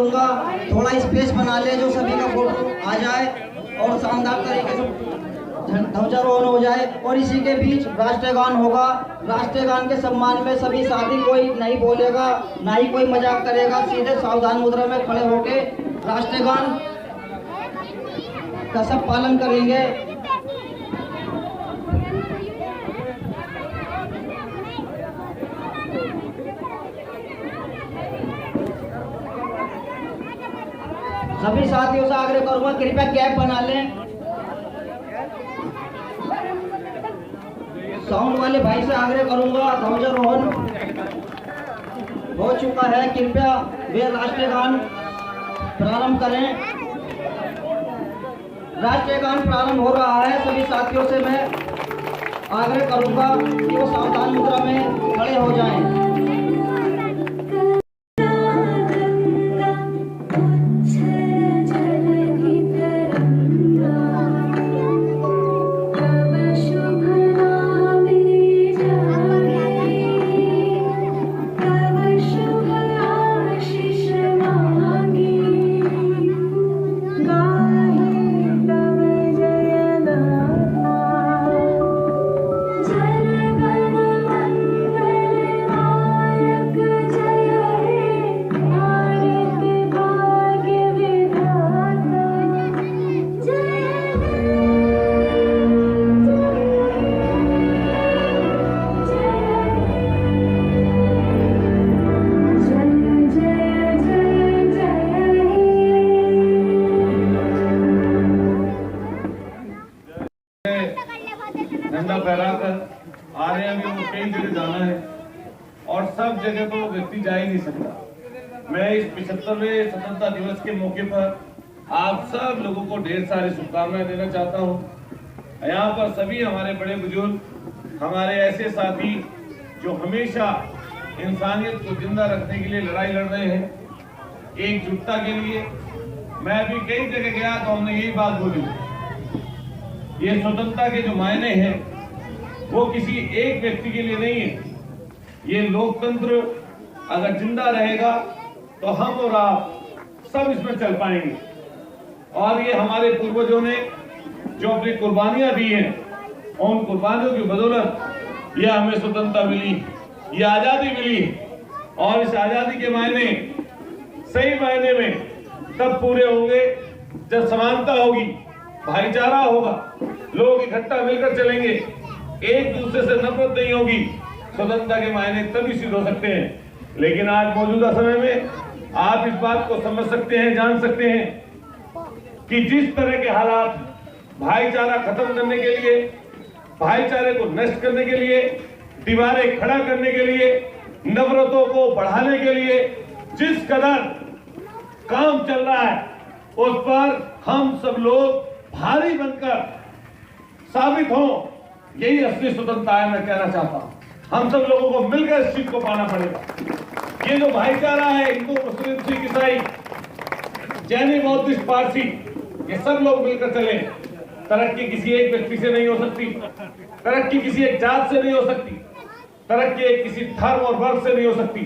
करूंगा थोड़ा स्पेस बना ले, जो सभी का फोटो आ जाए और शानदार तरीके से ध्वजारोहण हो जाए। और इसी के बीच राष्ट्रगान होगा। राष्ट्रगान के सम्मान में सभी साथी, कोई नहीं बोलेगा, ना ही कोई मजाक करेगा, सीधे सावधान मुद्रा में खड़े होके राष्ट्रगान का सब पालन करेंगे। सभी साथियों से आग्रह करूंगा कृपया कैप बना लें। साउंड वाले भाई से आग्रह करूंगा ध्वजारोहण हो चुका है, कृपया वे राष्ट्रगान प्रारंभ करें। राष्ट्रगान प्रारंभ हो रहा है। सभी साथियों से मैं आग्रह करूंगा कि वो सावधान मुद्रा में खड़े हो जाएं। झंडा फहराकर आ रहे हैं। अभी वो कई जगह जाना है और सब जगह तो व्यक्ति जा ही नहीं सकता। मैं इस 75वें स्वतंत्रता दिवस के मौके पर आप सब लोगों को ढेर सारी शुभकामनाएं देना चाहता हूं। यहाँ पर सभी हमारे बड़े बुजुर्ग, हमारे ऐसे साथी जो हमेशा इंसानियत को जिंदा रखने के लिए लड़ाई लड़ रहे हैं, एकजुटता के लिए। मैं भी कई जगह गया तो हमने यही बात बोली, ये स्वतंत्रता के जो मायने हैं वो किसी एक व्यक्ति के लिए नहीं है। ये लोकतंत्र अगर जिंदा रहेगा तो हम और आप सब इसमें चल पाएंगे। और ये हमारे पूर्वजों ने जो अपनी कुर्बानियां दी हैं, उन कुर्बानियों की बदौलत ये हमें स्वतंत्रता मिली, ये आजादी मिली। और इस आजादी के मायने सही मायने में तब पूरे होंगे जब समानता होगी, भाईचारा होगा, लोग इकट्ठा मिलकर चलेंगे, एक दूसरे से नफरत नहीं होगी। स्वतंत्रता के मायने तभी सिद्ध हो सकते हैं। लेकिन आज मौजूदा समय में आप इस बात को समझ सकते हैं, जान सकते हैं कि जिस तरह के हालात भाईचारा खत्म करने के लिए, भाईचारे को नष्ट करने के लिए, दीवारें खड़ा करने के लिए, नफरतों को बढ़ाने के लिए जिस कदर काम चल रहा है, उस पर हम सब लोग भारी बनकर साबित हो। यही असली स्वतंत्रता है। मैं कहना चाहता हूं हम सब लोगों को मिलकर इस चीज को पाना पड़ेगा। ये जो भाईचारा है, हिंदू, मुस्लिम, सिख, ईसाई, जैनी, बौद्धिस्ट, पारसी, ये सब लोग मिलकर चले। तरक्की किसी एक व्यक्ति से नहीं हो सकती, तरक्की किसी एक जात से नहीं हो सकती, तरक्की किसी धर्म और वर्ग से नहीं हो सकती।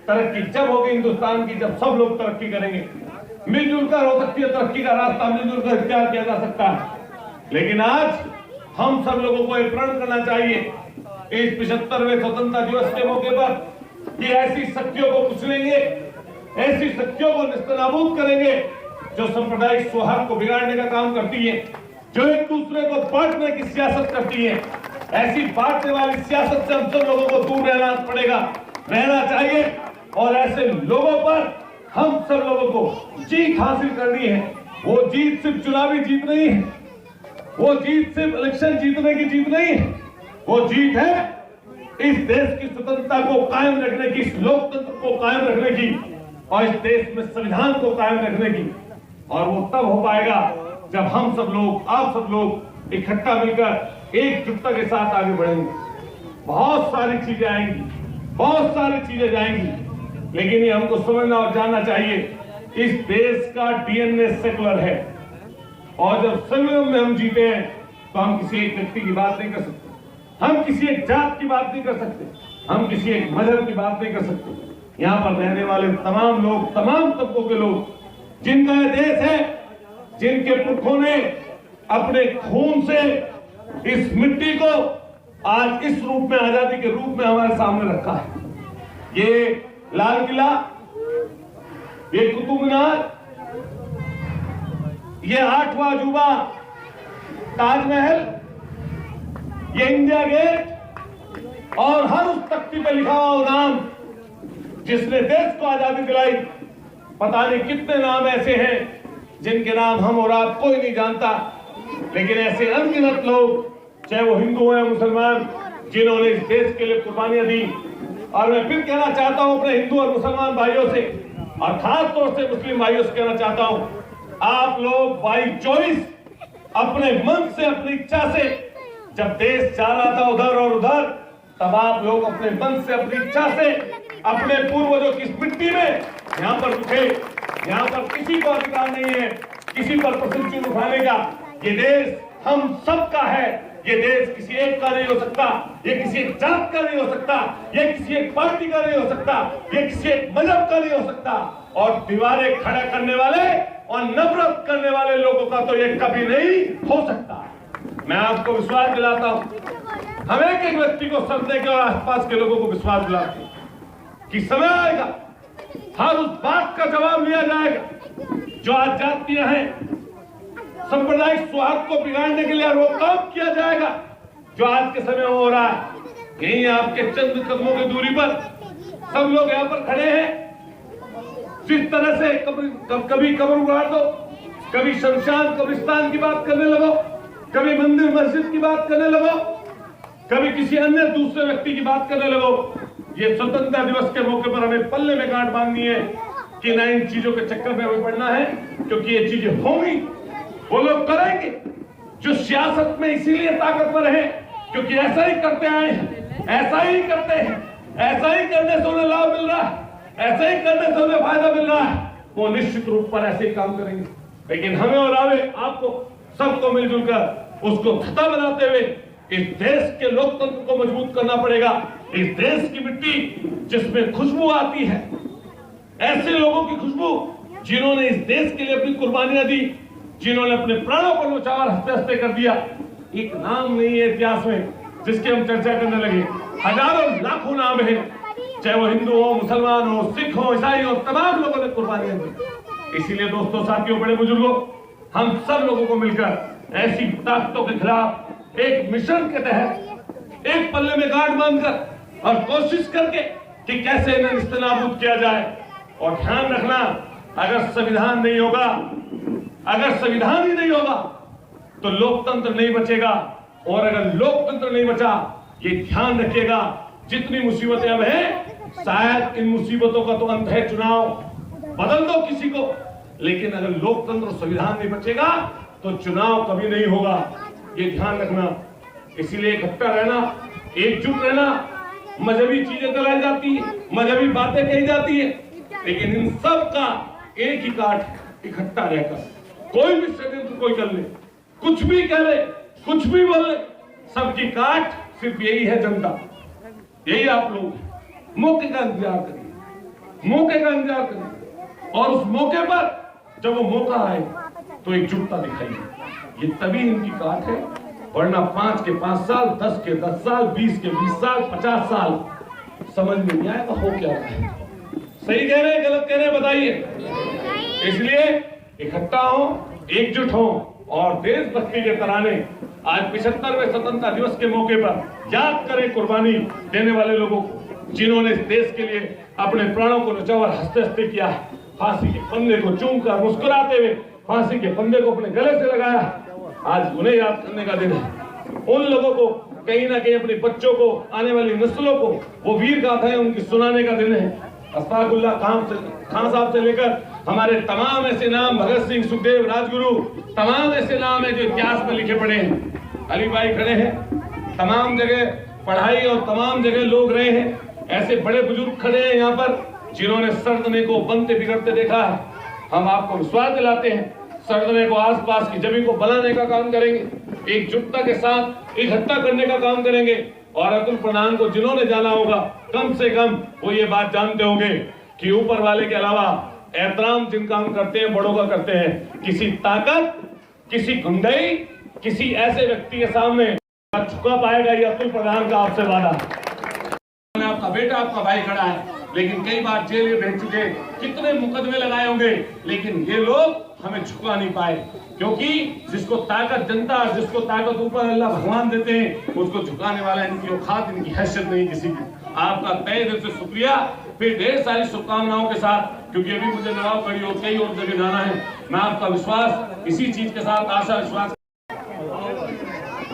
तरक्की जब होगी हिंदुस्तान की, जब सब लोग तरक्की करेंगे। मिलजुल कर हो सकती है तरक्की का रास्ता, मिलजुल कर इख्तियार किया जा सकता है। लेकिन आज हम सब लोगों को एक प्रण करना चाहिए इस 75वें स्वतंत्रता दिवस के मौके पर कि ऐसी शक्तियों को कुचलेंगे, ऐसी शक्तियों को निस्तनाबूद करेंगे जो सांप्रदायिक सौहार्द को बिगाड़ने का काम करती है, जो एक दूसरे को बांटने की सियासत करती है। ऐसी बांटने वाली सियासत से हम सब लोगों को दूर रहना चाहिए। और ऐसे लोगों पर हम सब लोगों को जीत हासिल करनी है। वो जीत सिर्फ चुनावी जीत नहीं है, वो जीत सिर्फ इलेक्शन जीतने की जीत नहीं है, वो जीत है इस देश की स्वतंत्रता को कायम रखने की, इस लोकतंत्र को कायम रखने की और इस देश में संविधान को कायम रखने की। और वो तब हो पाएगा जब हम सब लोग, आप सब लोग इकट्ठा मिलकर एकजुटता के साथ आगे बढ़ेंगे। बहुत सारी चीजें आएंगी, बहुत सारी चीजें जाएंगी, लेकिन ये हमको समझना और जानना चाहिए इस देश का डीएनए सेकुलर है। और जब सेकुलर में हम जीते हैं तो हम किसी एक व्यक्ति की बात नहीं कर सकते, हम किसी एक जात की बात नहीं कर सकते, हम किसी एक मजहब की बात नहीं कर सकते, यहाँ पर रहने वाले तमाम लोग, तमाम तबकों के लोग, जिनका यह देश है, जिनके पुरखों ने अपने खून से इस मिट्टी को आज इस रूप में, आजादी के रूप में हमारे सामने रखा है। ये लाल किला, ये कुतुब मीनार, ये 8वां अजूबा ताजमहल, ये इंडिया गेट और हर उस तख्ती पे लिखा हुआ नाम जिसने देश को आजादी दिलाई। पता नहीं कितने नाम ऐसे हैं जिनके नाम हम और आप कोई नहीं जानता, लेकिन ऐसे अनगिनत लोग, चाहे वो हिंदू हो या मुसलमान, जिन्होंने इस देश के लिए कुर्बानियां दी। और मैं फिर कहना चाहता हूं अपने हिंदू और मुसलमान भाइयों से, और खास तौर से मुस्लिम भाइयों से कहना चाहता हूं, आप लोग 22-24 अपने मन से, अपनी इच्छा से, जब देश जा रहा था उधर और उधर, तब आप लोग अपने मन से, अपनी इच्छा से, अपने पूर्वजों की मिट्टी में यहाँ पर उठे। यहाँ पर किसी को अधिकार नहीं है किसी पर प्रश्न चिन्ह उठाने का। ये देश हम सबका है। ये देश किसी एक का नहीं हो सकता, ये किसी एक जात का नहीं हो सकता, ये किसी एक पार्टी का नहीं हो सकता, ये किसी एक मजहब का नहीं हो सकता। और दीवारें खड़ा करने वाले और नफरत करने वाले लोगों का तो ये कभी नहीं हो सकता। मैं आपको विश्वास दिलाता हूं, हम एक एक व्यक्ति को समझने के और आसपास के लोगों को विश्वास दिलाते हैं कि समय आएगा, हर उस बात का जवाब लिया जाएगा जो आज जातियां हैं, सांप्रदायिक सौहार्द को बिगाड़ने के लिए रोकथाम किया जाएगा, जो आज के समय में हो रहा है। यही आपके चंद कदमों की दूरी पर सब लोग यहाँ पर खड़े हैं। जिस तरह से कभी कब्र उगाड़ दो, कभी शमशान कब्रिस्तान की बात करने लगो, कभी मंदिर मस्जिद की बात करने लगो, कभी किसी अन्य दूसरे व्यक्ति की बात करने लगो। ये स्वतंत्रता दिवस के मौके पर हमें पल्ले में गांठ बांधनी है कि ना इन चीजों के चक्कर में हमें पड़ना है, क्योंकि ये चीजें होंगी, वो लोग करेंगे जो सियासत में इसीलिए ताकतवर है क्योंकि ऐसा ही करते आए हैं, ऐसा ही करते हैं, ऐसा ही करने से उन्हें लाभ मिल रहा है, ऐसा ही करने से उन्हें फायदा मिल रहा है, वो निश्चित रूप पर ऐसे ही काम करेंगे। लेकिन हमें और आपको सबको मिलजुल कर उसको खता बनाते हुए इस देश के लोकतंत्र को मजबूत करना पड़ेगा। इस देश की मिट्टी जिसमें खुशबू आती है, ऐसे लोगों की खुशबू जिन्होंने इस देश के लिए अपनी कुर्बानियां दी, जिन्होंने अपने प्राणों को न्यौछावर हंसते हंसते कर दिया। एक नाम नहीं है इतिहास में जिसकी हम चर्चा करने लगे, हजारों लाखों नाम है, चाहे वो हिंदू हो, मुसलमान हो, सिख हो, ईसाई हो, तमाम लोगों ने कुर्बानियां दी। इसीलिए दोस्तों, साथियों, बड़े बुजुर्गों, हम सब लोगों को मिलकर ऐसी ताकतों के खिलाफ एक मिशन के तहत एक पल्ले में गांठ बांधकर और कोशिश करके कि कैसे इन्हें निस्तेनाबूद किया जाए। और ध्यान रखना, अगर संविधान नहीं होगा, अगर संविधान ही नहीं होगा तो लोकतंत्र नहीं बचेगा, और अगर लोकतंत्र नहीं बचा, ये ध्यान रखिएगा, जितनी मुसीबतें अब हैं, शायद इन मुसीबतों का तो अंत है चुनाव, बदल दो किसी को, लेकिन अगर लोकतंत्र संविधान नहीं बचेगा तो चुनाव कभी नहीं होगा। ये ध्यान रखना। इसीलिए इकट्ठा रहना, एकजुट रहना। मजहबी चीजें कराई जाती है, मजहबी बातें कही जाती है, लेकिन इन सब का एक ही काट, इकट्ठा रहकर कोई भी षड्यंत्र कोई कर ले, कुछ भी कह ले, कुछ भी बोल ले, सबकी काट सिर्फ यही है, जनता। यही आप लोग मौके का इंतजार करिए, मौके का इंतजार करिए, और उस मौके पर जब वो मौका आए तो एकजुटता दिखाइए। ये तभी इनकी काट है, वरना 5 के 5 साल, 10 के 10 साल, 20 के 20 साल, 50 साल समझ में नहीं आएगा हो क्या रहा है। सही कह रहे हैं, गलत कह रहे हैं, बताइए। इसलिए इकट्ठा हो, एकजुट हो, और देशभक्ति के तराने आज 75वें स्वतंत्रता दिवस के मौके पर याद करें कुर्बानी देने वाले लोगों को, जिन्होंने इस देश के लिए अपने प्राणों को न्यौछावर हंसते हंसते किया है। फांसी के फंदे को चूमकर मुस्कुराते हुए फांसी के फंदे को अपने गले से लगाया। आज उन्हें याद करने का दिन है। उन लोगों को कहीं ना कहीं अपने बच्चों को, आने वाली नस्लों को वो वीर गाथाएं उनकी सुनाने का दिन है। अशफाकुल्लाह खान साहब से लेकर हमारे तमाम ऐसे नाम, भगत सिंह, सुखदेव, राजगुरु, तमाम ऐसे नाम है जो इतिहास में लिखे पड़े हैं। अली भाई खड़े हैं, तमाम जगह पढ़ाई और तमाम जगह लोग रहे हैं। ऐसे बड़े बुजुर्ग खड़े हैं यहाँ पर जिन्होंने सरदने को बनते बिगड़ते देखा है। हम आपको विश्वास दिलाते हैं, सरदने को, आसपास की जमीन को बनाने का काम करेंगे, एकजुटता के साथ इकट्ठा करने का काम करेंगे, और अतुल प्रधान को जिन्होंने जाना होगा कम से कम वो ये बात जानते होंगे कि ऊपर वाले के अलावा एहतराम जिनका हम करते हैं, बड़ों का करते हैं, किसी ताकत, किसी गुंडई, किसी ऐसे व्यक्ति के सामने झुका पाएगा ये अतुल प्रधान का आपसे वादा। आपका बेटा, आपका भाई खड़ा है, लेकिन कई बार जेल में भेज चुके, कितने मुकदमे लगाए होंगे, लेकिन ये लोग हमें झुका नहीं पाए, क्योंकि जिसको ताकत जनता, जिसको ताकत ऊपर अल्लाह भगवान देते हैं, उसको झुकाने वाला इनकी औकात, इनकी हैसियत नहीं किसी की। आपका तहे दिल से शुक्रिया, फिर ढेर सारी शुभकामनाओं के साथ, क्योंकि अभी मुझे नवाबगढ़ी और कई और जगह जाना है। मैं आपका विश्वास इसी चीज के साथ, आशा विश्वास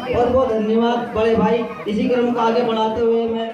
बहुत बहुत धन्यवाद बड़े भाई। इसी क्रम को आगे बढ़ाते हुए मैं